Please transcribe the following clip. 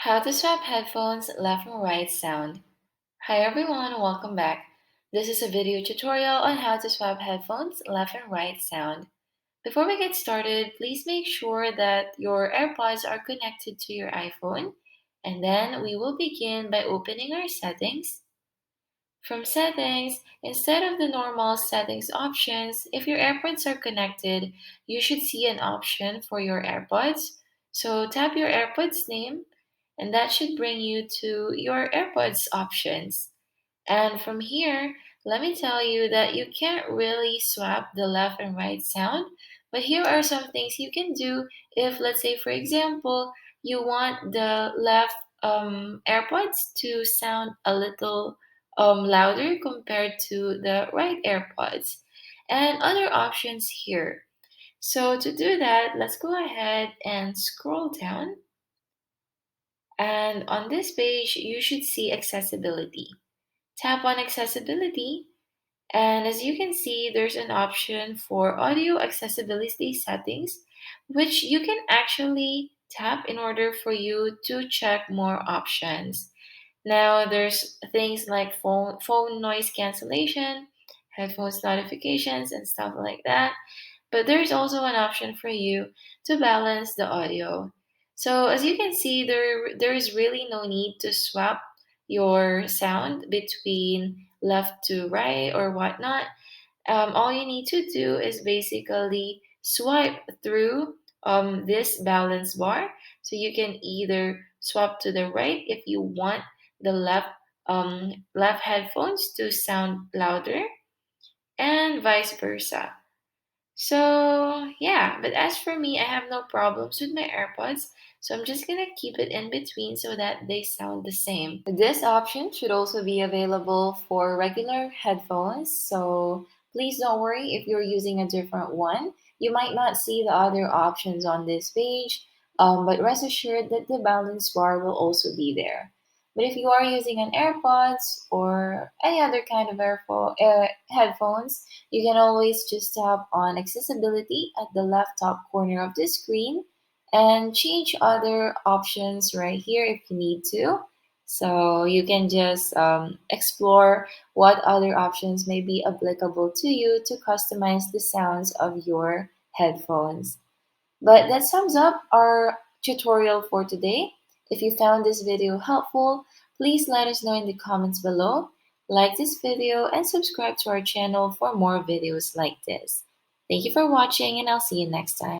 How to swap headphones left and right sound. Hi everyone, welcome back. This is a video tutorial on how to swap headphones left and right sound. Before we get started, please make sure that your AirPods are connected to your iPhone, and then we will begin by opening our settings. From settings, instead of the normal settings options, if your AirPods are connected, you should see an option for your AirPods. So tap your AirPods name, and that should bring you to your AirPods options. And from here, let me tell you that you can't really swap the left and right sound, but here are some things you can do if, let's say, for example, you want the left AirPods to sound a little louder compared to the right AirPods, and other options here. So to do that, let's go ahead and scroll down. And on this page, you should see accessibility. Tap on accessibility, and as you can see, there's an option for audio accessibility settings, which you can actually tap in order for you to check more options. Now, there's things like phone noise cancellation, headphones notifications, and stuff like that. But there's also an option for you to balance the audio. So as you can see, there is really no need to swap your sound between left to right or whatnot. All you need to do is basically swipe through this balance bar. So you can either swap to the right if you want the left headphones to sound louder, and vice versa. So yeah, but as for me, I have no problems with my AirPods, so I'm just gonna keep it in between so that they sound the same. This option should also be available for regular headphones, so please don't worry if you're using a different one. You might not see the other options on this page, but rest assured that the balance bar will also be there. But if you are using an AirPods or any other kind of headphones, you can always just tap on accessibility at the left top corner of the screen and change other options right here if you need to. So you can just explore what other options may be applicable to you to customize the sounds of your headphones. But that sums up our tutorial for today. If you found this video helpful, please let us know in the comments below. Like this video and subscribe to our channel for more videos like this. Thank you for watching, and I'll see you next time.